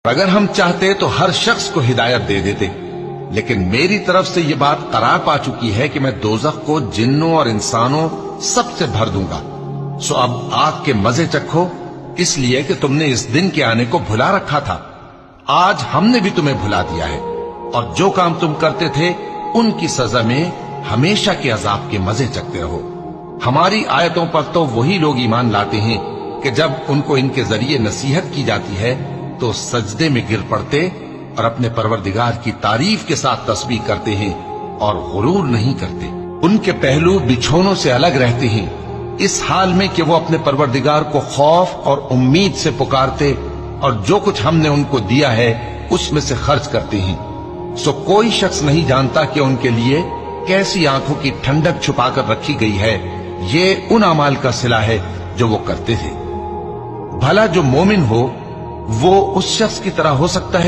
अगर हम चाहते तो हर शख्स को हिदायत दे देते, लेकिन मेरी तरफ से ये बात करार पा चुकी है कि मैं दोजख को जिन्नों और इंसानों सबसे भर दूंगा। सो अब आग के मजे चखो, इसलिए कि तुमने इस दिन के आने को भुला रखा था। आज हमने भी तुम्हें भुला दिया है, और जो काम तुम करते थे उनकी सजा में हमेशा के अजाब के मजे चखते रहो। हमारी आयतों पर तो वही लोग ईमान लाते हैं कि जब उनको इनके जरिए नसीहत की जाती है तो सजदे में गिर पड़ते और अपने परवरदिगार की तारीफ के साथ तस्बीह करते हैं और गुरूर नहीं करते। उनके पहलू बिछौनों से अलग रहते हैं, इस हाल में कि वो अपने परवरदिगार को खौफ और उम्मीद से पुकारते और जो कुछ हमने उनको दिया है उसमें से खर्च करते हैं। सो कोई शख्स नहीं जानता कि उनके लिए कैसी आंखों की ठंडक छुपाकर रखी गई है। ये उन अमाल का सिला है जो वो करते थे। भला जो मोमिन हो वो उस शख्स की तरह हो सकता है